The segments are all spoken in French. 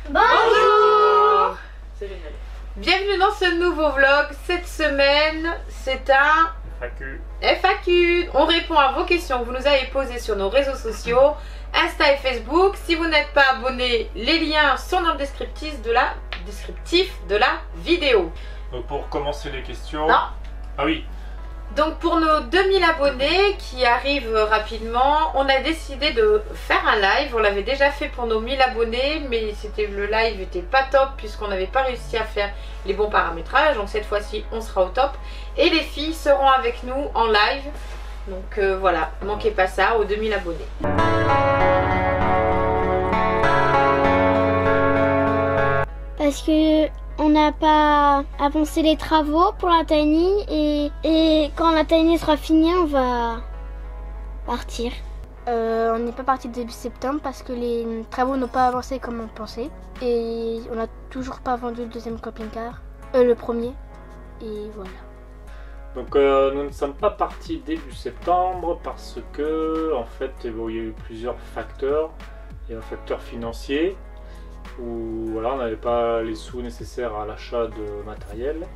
Bonjour. C'est génial. Bienvenue dans ce nouveau vlog. Cette semaine, c'est un FAQ. On répond à vos questions que vous nous avez posées sur nos réseaux sociaux, Insta et Facebook. Si vous n'êtes pas abonné, les liens sont dans le descriptif de la vidéo. Donc pour commencer les questions... Non. Ah oui. Donc pour nos 2000 abonnés qui arrivent rapidement, on a décidé de faire un live. On l'avait déjà fait pour nos 1000 abonnés, mais le live n'était pas top puisqu'on n'avait pas réussi à faire les bons paramétrages. Donc cette fois-ci, on sera au top. Et les filles seront avec nous en live. Donc voilà, manquez pas ça aux 2000 abonnés. Parce que on n'a pas avancé les travaux pour la tiny et quand la tiny sera finie, on va partir. On n'est pas parti début septembre parce que les travaux n'ont pas avancé comme on pensait et on n'a toujours pas vendu le deuxième camping-car, le premier, et voilà. Donc nous ne sommes pas partis début septembre parce que en fait il y a eu plusieurs facteurs. Il y a un facteur financier où voilà, on n'avait pas les sous nécessaires à l'achat de matériel.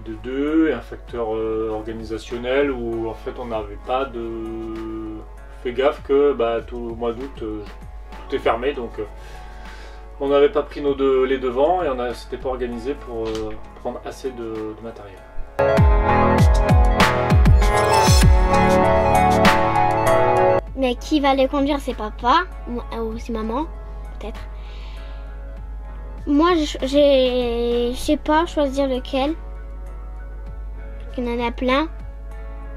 De deux, et un facteur organisationnel où en fait on n'avait pas fait gaffe que tout le mois d'août tout est fermé, donc on n'avait pas pris les devants et on s'était pas organisé pour prendre assez de matériel. Mais qui va les conduire, c'est papa ou c'est maman, peut-être. Moi, je sais pas choisir lequel. Il y en a plein.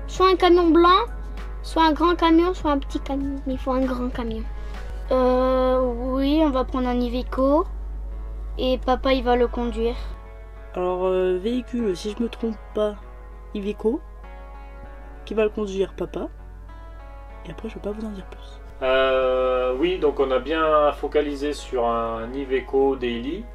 Soit un camion blanc, soit un grand camion, soit un petit camion. Mais il faut un grand camion. Oui, on va prendre un Iveco. Et papa, il va le conduire. Alors, véhicule, si je me trompe pas, Iveco. Qui va le conduire, papa. Et après, je peux pas vous en dire plus. Oui, donc on a bien focalisé sur un Iveco Daily.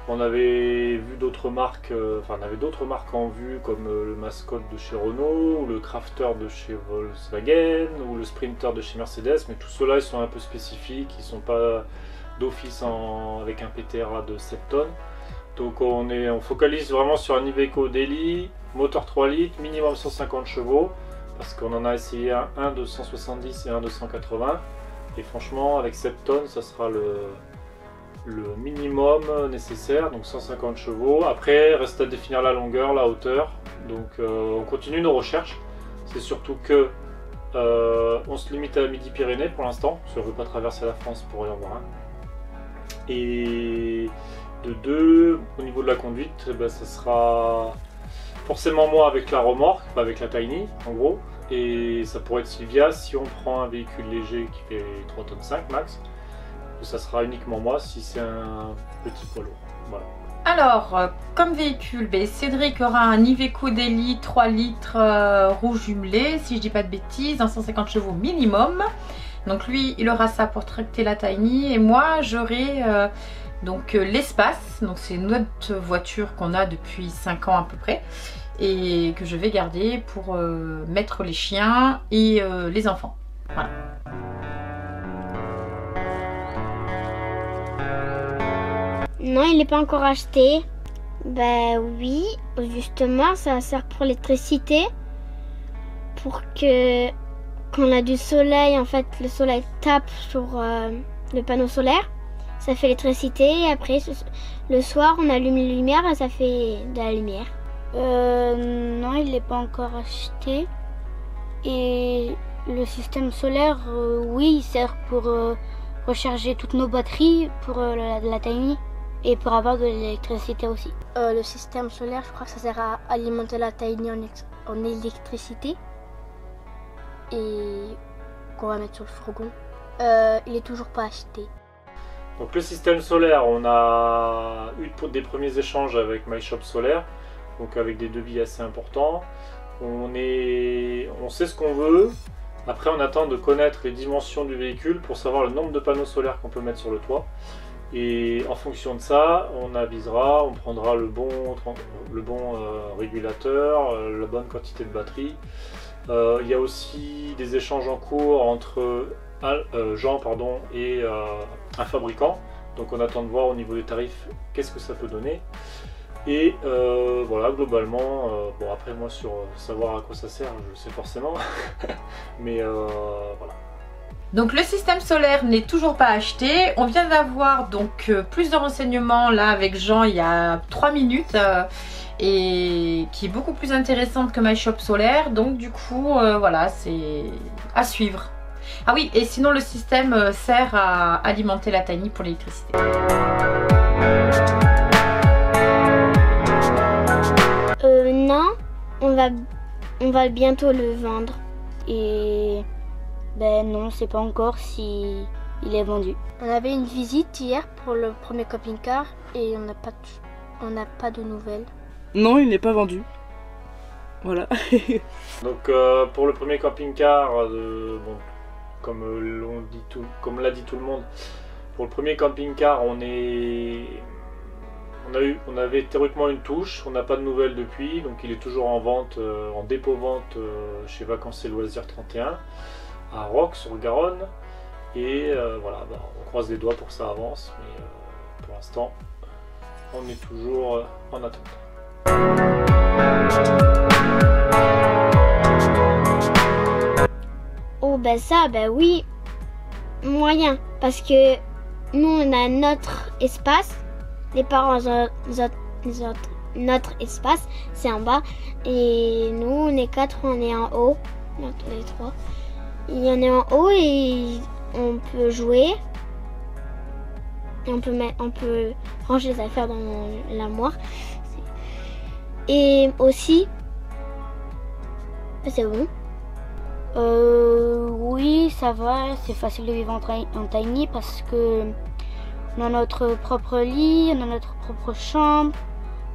On avait vu d'autres marques, on avait d'autres marques en vue comme le Mascot de chez Renault, ou le Crafter de chez Volkswagen, ou le Sprinter de chez Mercedes, mais tous ceux-là ils sont un peu spécifiques, ils ne sont pas d'office avec un PTRA de 7 tonnes. Donc on focalise vraiment sur un Iveco Daily, moteur 3 litres, minimum 150 chevaux, parce qu'on en a essayé un de 170 et un de 180. Et franchement, avec 7 tonnes, ça sera le minimum nécessaire, donc 150 chevaux. Après, reste à définir la longueur, la hauteur. Donc on continue nos recherches. C'est surtout que on se limite à la Midi-Pyrénées pour l'instant, parce qu'on ne veut pas traverser la France pour y en voir un. Et de deux, au niveau de la conduite, ça sera forcément moi avec la remorque, avec la Tiny en gros. Et ça pourrait être Sylvia si on prend un véhicule léger qui fait 3,5 tonnes max. Ça sera uniquement moi si c'est un petit poids lourd. Voilà. Alors, comme véhicule, Cédric aura un Iveco Daily 3 litres rouge jumelé, si je dis pas de bêtises, 150 chevaux minimum. Donc lui, il aura ça pour tracter la Tiny. Et moi, j'aurai l'Espace. Donc c'est notre voiture qu'on a depuis 5 ans à peu près. Et que je vais garder pour mettre les chiens et les enfants. Voilà. Non, il n'est pas encore acheté. Oui, justement, ça sert pour l'électricité. Pour que quand on a du soleil, en fait, le soleil tape sur le panneau solaire. Ça fait l'électricité et après, le soir, on allume les lumières et ça fait de la lumière. Non, il n'est pas encore acheté. Et le système solaire, oui, il sert pour recharger toutes nos batteries pour la Tiny et pour avoir de l'électricité aussi. Le système solaire, je crois que ça sert à alimenter la Tiny en électricité et qu'on va mettre sur le fourgon. Il est toujours pas acheté. Donc le système solaire, on a eu des premiers échanges avec MyShop Solaire. Donc avec des devis assez importants. On sait ce qu'on veut. Après on attend de connaître les dimensions du véhicule pour savoir le nombre de panneaux solaires qu'on peut mettre sur le toit. Et en fonction de ça, on avisera, on prendra le bon régulateur, la bonne quantité de batterie. Il y a aussi des échanges en cours entre Jean et un fabricant Donc on attend de voir au niveau des tarifs qu'est-ce que ça peut donner. Et voilà, globalement, bon après moi sur savoir à quoi ça sert, je le sais forcément, mais voilà. Donc le système solaire n'est toujours pas acheté. On vient d'avoir donc plus de renseignements là avec Jean il y a 3 minutes et qui est beaucoup plus intéressante que My Shop Solaire. Donc du coup voilà, c'est à suivre. Ah oui, et sinon le système sert à alimenter la Tiny pour l'électricité. Non, on va bientôt le vendre. Et ben non, c'est pas encore si il est vendu. On avait une visite hier pour le premier camping-car et on n'a pas de nouvelles. Non, il n'est pas vendu. Voilà. Donc pour le premier camping-car, bon, comme l'a dit tout le monde, pour le premier camping-car, on avait théoriquement une touche, on n'a pas de nouvelles depuis, donc il est toujours en vente, en dépôt-vente chez Vacances et Loisirs 31 à Roques sur Garonne. Et voilà, on croise les doigts pour que ça avance, mais pour l'instant, on est toujours en attente. Oh ben ça, ben oui, moyen, parce que nous on a notre espace, les parents ont notre espace, c'est en bas, et nous on est 4, on est en haut, non, les 3, il y en a en haut et on peut jouer, et on peut ranger les affaires dans l'armoire, et aussi, c'est bon. Oui, ça va, c'est facile de vivre en tiny parce que on a notre propre lit, on a notre propre chambre,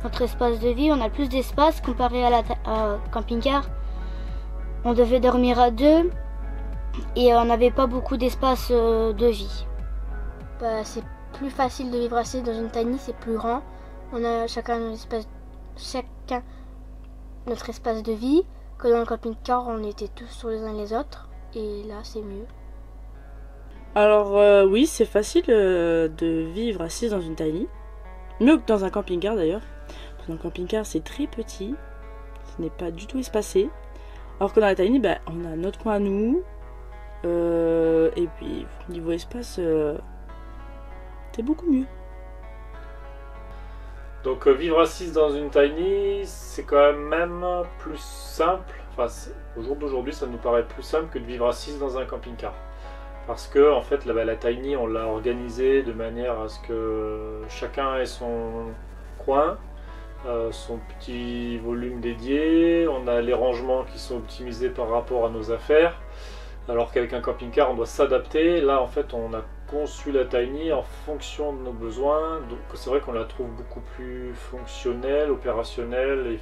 notre espace de vie, on a plus d'espace comparé à camping-car. On devait dormir à 2 et on n'avait pas beaucoup d'espace de vie. Bah, c'est plus facile de vivre assis dans une tiny, c'est plus grand. On a chacun notre espace de vie. Que dans le camping-car, on était tous sur les uns les autres, et là, c'est mieux. Alors oui, c'est facile de vivre assis dans une tiny. Mieux que dans un camping-car d'ailleurs. Dans un camping-car, c'est très petit. Ce n'est pas du tout espacé. Alors que dans la tiny, bah, on a notre coin à nous. Et puis, niveau espace, c'est beaucoup mieux. Donc vivre assise dans une tiny, c'est quand même plus simple. Enfin, au jour d'aujourd'hui, ça nous paraît plus simple que de vivre assise dans un camping-car. Parce que en fait, la tiny, on l'a organisée de manière à ce que chacun ait son coin, son petit volume dédié. On a les rangements qui sont optimisés par rapport à nos affaires. Alors qu'avec un camping-car, on doit s'adapter. Là, en fait, on a conçu la tiny en fonction de nos besoins. Donc, c'est vrai qu'on la trouve beaucoup plus fonctionnelle, opérationnelle,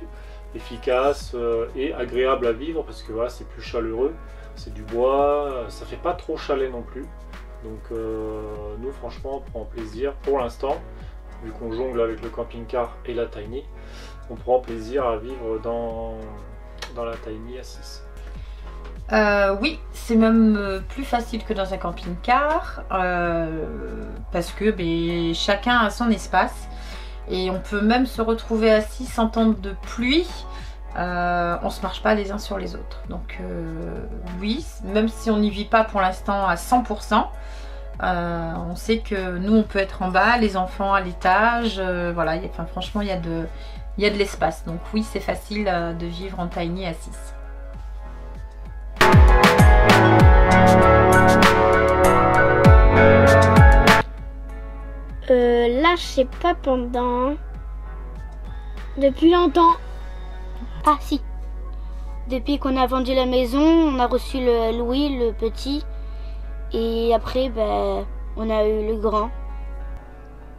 efficace et agréable à vivre parce que voilà, c'est plus chaleureux. C'est du bois, ça fait pas trop chalet non plus. Donc, nous, franchement, on prend plaisir pour l'instant, vu qu'on jongle avec le camping-car et la tiny. On prend plaisir à vivre dans la tiny à 6. Oui, c'est même plus facile que dans un camping-car parce que chacun a son espace et on peut même se retrouver assis sans temps de pluie. On se marche pas les uns sur les autres. Donc oui, même si on n'y vit pas pour l'instant à 100%, on sait que nous on peut être en bas, les enfants à l'étage. Voilà, franchement il y a de l'espace. Donc oui, c'est facile de vivre en tiny à 6. Là, je sais pas pendant... Depuis longtemps. Ah si. Depuis qu'on a vendu la maison, on a reçu le Louis, le petit. Et après, on a eu le grand.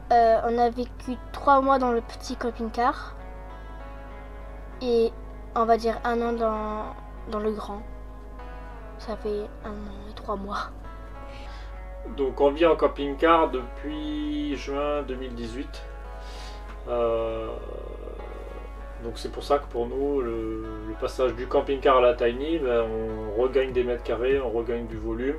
On a vécu 3 mois dans le petit camping-car. Et on va dire 1 an dans le grand. Ça fait 1 an et 3 mois. Donc on vit en camping-car depuis juin 2018. Donc c'est pour ça que pour nous, le passage du camping-car à la tiny, on regagne des mètres carrés, on regagne du volume.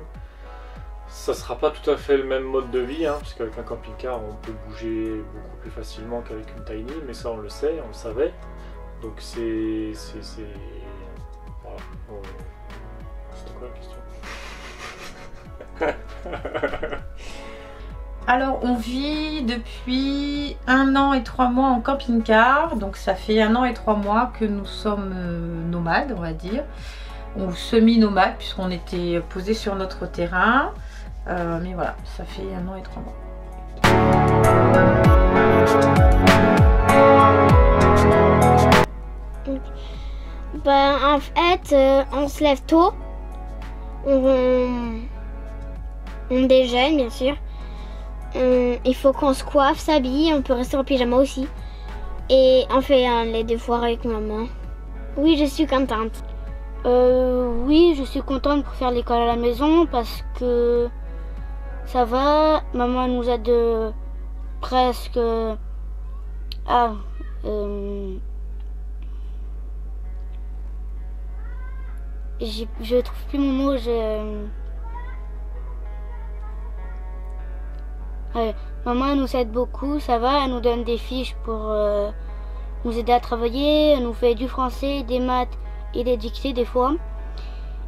Ça sera pas tout à fait le même mode de vie, hein, parce qu'avec un camping-car, on peut bouger beaucoup plus facilement qu'avec une tiny, mais ça on le sait, on le savait. Donc c'est... Voilà. C'était quoi la question? Alors, on vit depuis 1 an et 3 mois en camping-car. Donc, ça fait 1 an et 3 mois que nous sommes nomades, on va dire. Ou semi-nomades, puisqu'on était posés sur notre terrain. Mais voilà, ça fait 1 an et 3 mois. Ben, en fait, on se lève tôt. On déjeune, bien sûr. Il faut qu'on se coiffe, s'habille, on peut rester en pyjama aussi. Et on fait les devoirs avec maman. Oui, je suis contente. Oui, je suis contente pour faire l'école à la maison parce que ça va. Maman nous aide presque à... je trouve plus mon mot. Maman elle nous aide beaucoup, ça va, elle nous donne des fiches pour nous aider à travailler, elle nous fait du français, des maths et des dictées des fois.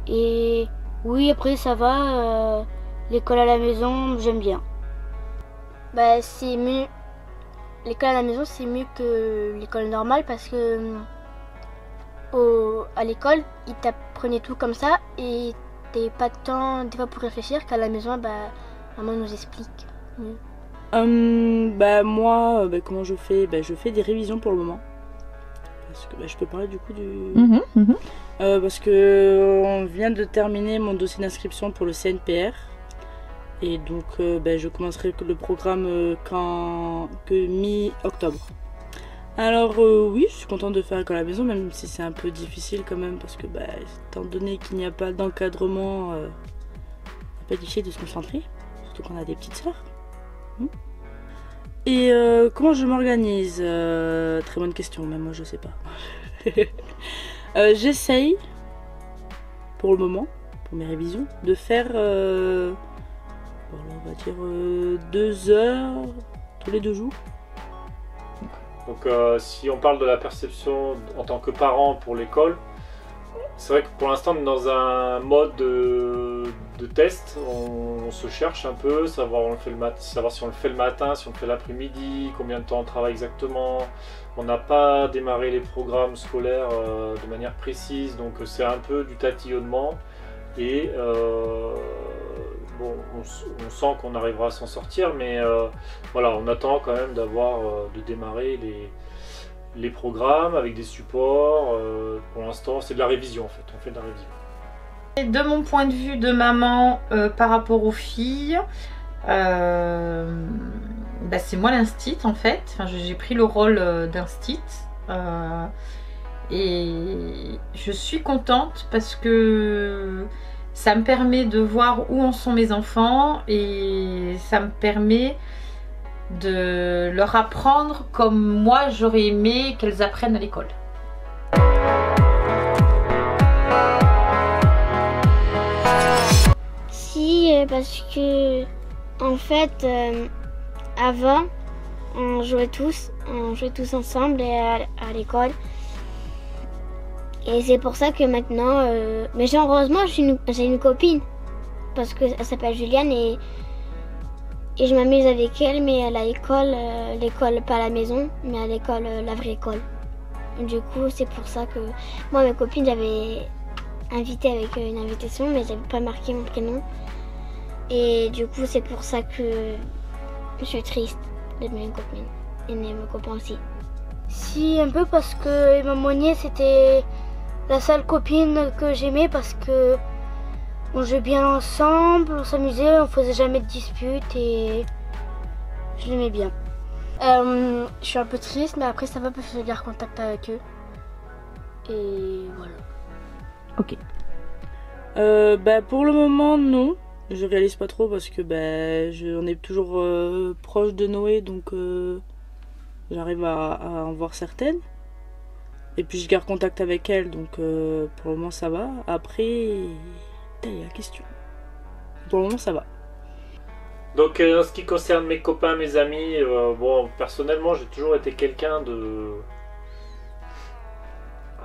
Et oui, après ça va, l'école à la maison, j'aime bien. Bah c'est mieux, l'école à la maison c'est mieux que l'école normale parce que à l'école, ils t'apprenaient tout comme ça et t'avais pas de temps des fois pour réfléchir qu'à la maison, bah maman nous explique. Moi, comment je fais? Je fais des révisions pour le moment. Parce que je peux parler du coup du... parce que on vient de terminer mon dossier d'inscription pour le CNPR. Et donc je commencerai le programme que mi-octobre. Alors oui, je suis contente de faire l'école à la maison, même si c'est un peu difficile quand même, parce que étant donné qu'il n'y a pas d'encadrement, c'est un peu difficile de se concentrer, surtout quand on a des petites sœurs. Et comment je m'organise? Très bonne question, même moi je sais pas. J'essaye, pour le moment, pour mes révisions, de faire, on va dire 2 heures tous les 2 jours. Donc si on parle de la perception en tant que parent pour l'école, c'est vrai que pour l'instant on est dans un mode de test, on se cherche un peu, savoir si on le fait le matin, si on le fait l'après-midi, combien de temps on travaille exactement. On n'a pas démarré les programmes scolaires de manière précise, donc c'est un peu du tatillonnement et on sent qu'on arrivera à s'en sortir, mais voilà, on attend quand même de démarrer les programmes avec des supports. Pour l'instant, c'est de la révision en fait, on fait de la révision. Et de mon point de vue de maman par rapport aux filles, c'est moi l'instit en fait. Enfin, j'ai pris le rôle d'instit et je suis contente parce que ça me permet de voir où en sont mes enfants et ça me permet de leur apprendre comme moi j'aurais aimé qu'elles apprennent à l'école. Si, parce que en fait, avant, on jouait tous ensemble à l'école. Et c'est pour ça que maintenant, mais heureusement j'ai une copine parce qu'elle s'appelle Juliane et je m'amuse avec elle, mais à l'école pas à la maison, mais à l'école, la vraie école. Du coup c'est pour ça que moi mes copines j'avais invité avec une invitation mais j'avais pas marqué mon prénom et du coup c'est pour ça que je suis triste de mes copines et de mes copains aussi. Si, un peu parce que Emma Monnier c'était la seule copine que j'aimais parce que on jouait bien ensemble, on s'amusait, on faisait jamais de disputes et je l'aimais bien. Je suis un peu triste mais après ça va parce que je garde contact avec eux. Et voilà. Ok. Pour le moment non, je réalise pas trop parce que on est toujours proche de Noé donc j'arrive à en voir certaines. Et puis je garde contact avec elle, donc pour le moment ça va. Après, il y a la question. Pour le moment ça va. Donc en ce qui concerne mes copains, mes amis, bon, personnellement j'ai toujours été quelqu'un de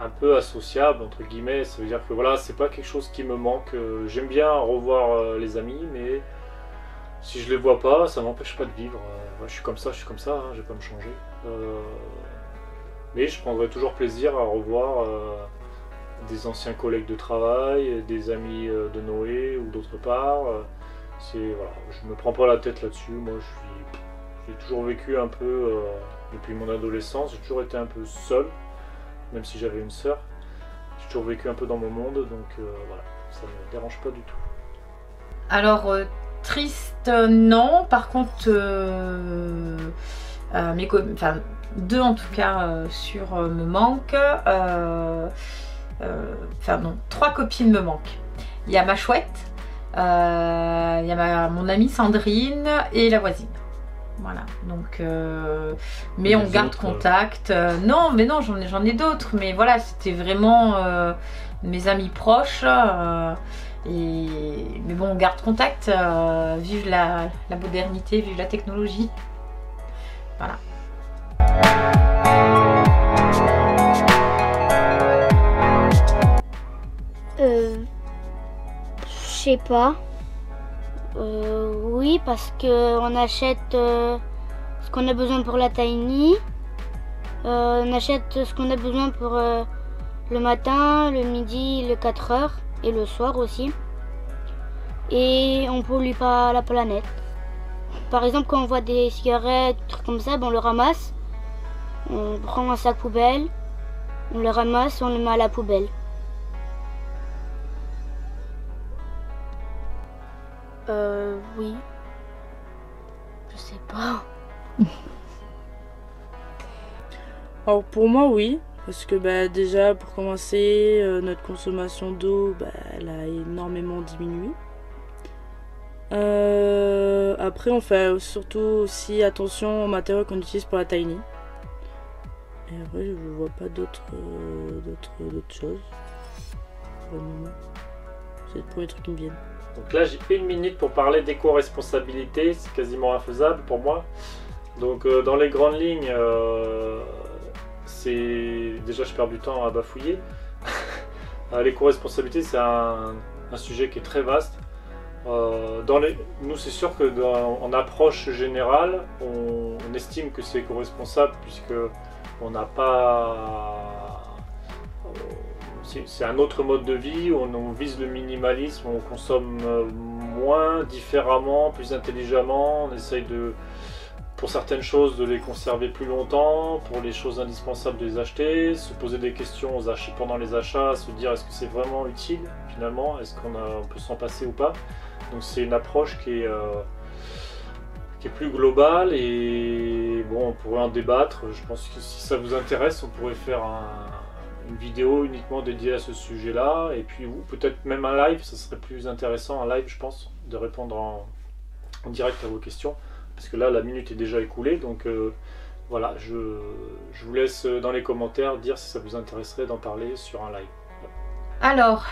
un peu associable entre guillemets. Ça veut dire que voilà, c'est pas quelque chose qui me manque. J'aime bien revoir les amis, mais si je les vois pas, ça m'empêche pas de vivre. Ouais, je suis comme ça, hein, je vais pas me changer. Mais je prendrai toujours plaisir à revoir des anciens collègues de travail, des amis de Noé ou d'autre part. Voilà, je me prends pas la tête là-dessus. Moi, j'ai toujours vécu un peu depuis mon adolescence. J'ai toujours été un peu seul, même si j'avais une sœur. J'ai toujours vécu un peu dans mon monde, donc voilà, ça me dérange pas du tout. Alors triste, non. Par contre, deux en tout cas me manquent. Non, 3 copines me manquent. Il y a ma chouette, il y a mon amie Sandrine et la voisine. Voilà, donc mais on garde contact. Non, mais non, j'en ai d'autres, mais voilà, c'était vraiment mes amis proches. Mais bon, on garde contact. Vive la modernité, vive la technologie. Voilà. Je sais pas. Oui, parce que on achète ce qu'on a besoin pour la tiny. On achète ce qu'on a besoin pour le matin, le midi, le 4 heures et le soir aussi. Et on pollue pas la planète. Par exemple, quand on voit des cigarettes, des trucs comme ça, on le ramasse. On prend un sac poubelle, on le ramasse, on le met à la poubelle. Oui. Je sais pas. Alors pour moi oui, parce que déjà pour commencer, notre consommation d'eau elle a énormément diminué. Après on fait surtout aussi attention aux matériaux qu'on utilise pour la tiny. Et après je ne vois pas d'autres choses. C'est le premier truc qui me vient. Donc là j'ai 1 minute pour parler d'éco-responsabilité, c'est quasiment infaisable pour moi. Donc dans les grandes lignes, déjà je perds du temps à bafouiller. L'éco-responsabilité c'est un sujet qui est très vaste. Nous c'est sûr que en approche générale, on estime que c'est éco-responsable puisque on n'a pas... C'est un autre mode de vie, on vise le minimalisme, on consomme moins, différemment, plus intelligemment, on essaye pour certaines choses de les conserver plus longtemps, pour les choses indispensables de les acheter, se poser des questions pendant les achats, se dire est-ce que c'est vraiment utile finalement, est-ce qu'on peut s'en passer ou pas. Donc c'est une approche qui est plus globale et bon, on pourrait en débattre. Je pense que si ça vous intéresse, on pourrait faire une vidéo uniquement dédiée à ce sujet-là, et puis peut-être même un live, ça serait plus intéressant, un live je pense, de répondre en direct à vos questions, parce que là la minute est déjà écoulée, donc voilà, je vous laisse dans les commentaires dire si ça vous intéresserait d'en parler sur un live. Alors,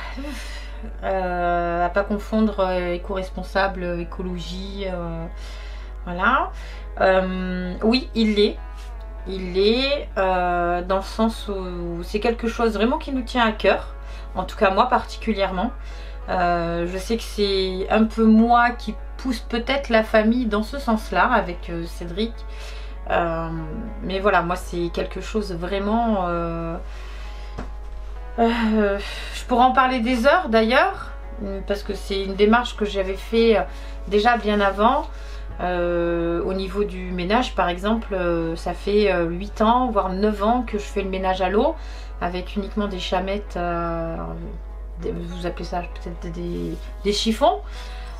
à pas confondre éco-responsable, écologie, voilà. Oui, il l'est. Il est dans le sens où c'est quelque chose vraiment qui nous tient à cœur, en tout cas moi particulièrement. Je sais que c'est un peu moi qui pousse peut-être la famille dans ce sens-là avec Cédric. Mais voilà, moi c'est quelque chose vraiment... je pourrais en parler des heures d'ailleurs, parce que c'est une démarche que j'avais fait déjà bien avant. Au niveau du ménage par exemple, ça fait 8 ans voire 9 ans que je fais le ménage à l'eau avec uniquement des chamettes, vous appelez ça peut-être des chiffons,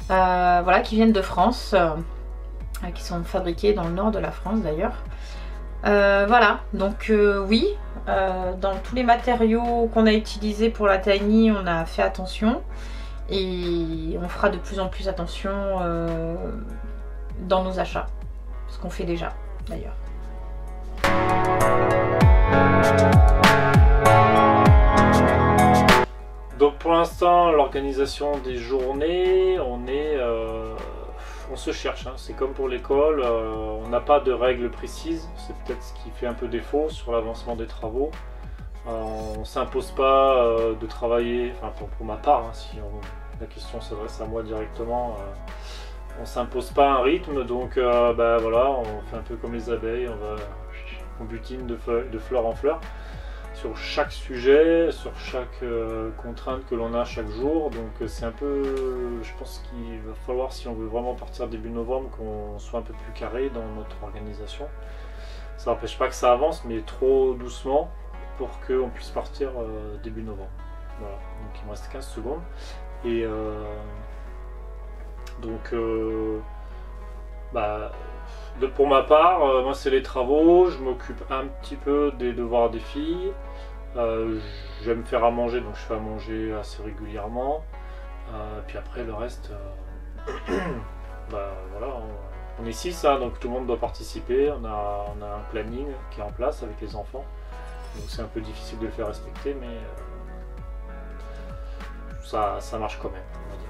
voilà, qui viennent de France, qui sont fabriqués dans le nord de la France d'ailleurs. Voilà, donc oui, dans tous les matériaux qu'on a utilisés pour la tiny, on a fait attention et on fera de plus en plus attention dans nos achats, ce qu'on fait déjà d'ailleurs. Donc pour l'instant, l'organisation des journées, on on se cherche, hein. C'est comme pour l'école, on n'a pas de règles précises, c'est peut-être ce qui fait un peu défaut sur l'avancement des travaux. On ne s'impose pas de travailler, enfin pour ma part, hein, si la question s'adresse à moi directement, on ne s'impose pas un rythme, donc voilà, on fait un peu comme les abeilles, on butine de fleur en fleur sur chaque sujet, sur chaque contrainte que l'on a chaque jour. Donc c'est un peu, je pense qu'il va falloir, si on veut vraiment partir début novembre, qu'on soit un peu plus carré dans notre organisation. Ça n'empêche pas que ça avance, mais trop doucement pour qu'on puisse partir début novembre. Voilà, donc il me reste 15 secondes. Et pour ma part, moi c'est les travaux, je m'occupe un petit peu des devoirs des filles. J'aime faire à manger, donc je fais à manger assez régulièrement. Puis après le reste, voilà, on est 6, hein, donc tout le monde doit participer. On a un planning qui est en place avec les enfants, donc c'est un peu difficile de le faire respecter, mais ça marche quand même, on va dire.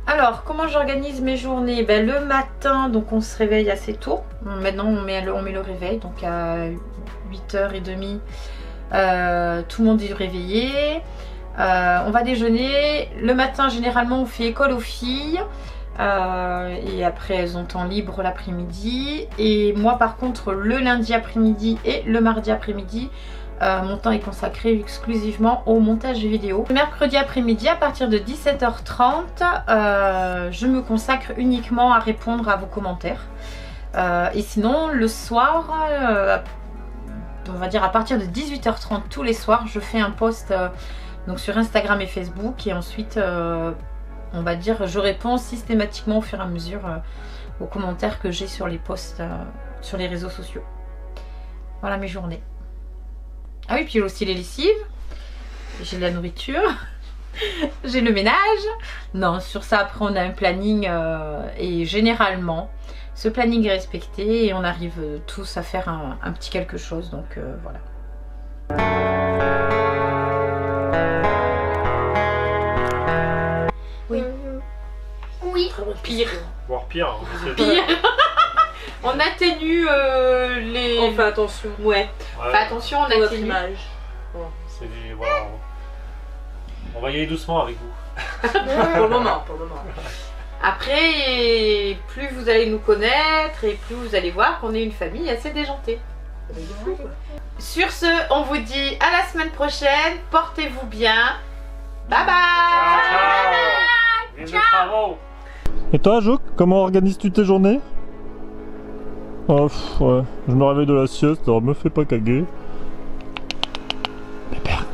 Alors, comment j'organise mes journées? Le matin, donc on se réveille assez tôt. Maintenant, on met le réveil, donc à 8h30, tout le monde est réveillé. On va déjeuner. Le matin, généralement, on fait école aux filles. Et après, elles ont temps libre l'après-midi. Et moi, par contre, le lundi après-midi et le mardi après-midi, mon temps est consacré exclusivement au montage vidéo. Le mercredi après-midi, à partir de 17h30, je me consacre uniquement à répondre à vos commentaires. Et sinon, le soir, on va dire à partir de 18h30 tous les soirs, je fais un post donc sur Instagram et Facebook. Et ensuite, on va dire, je réponds systématiquement au fur et à mesure aux commentaires que j'ai sur les posts sur les réseaux sociaux. Voilà mes journées. Ah oui, puis il y a aussi les lessives, j'ai de la nourriture, j'ai le ménage. Non, sur ça, après, on a un planning et généralement, ce planning est respecté et on arrive tous à faire un petit quelque chose. Donc voilà. Oui. Oui. Pire. Voire pire. Hein, Pire. On atténue les... On fait attention. Ouais. Fais attention, on Notre atténue. image. Voilà, on va y aller doucement avec vous. Pour le moment, Après, plus vous allez nous connaître et plus vous allez voir qu'on est une famille assez déjantée. Sur ce, on vous dit à la semaine prochaine. Portez-vous bien. Bye bye. Ciao. Et toi, Jouk, comment organises-tu tes journées? Oh, ouais, je me réveille de la sieste, alors me fais pas caguer. Pépère.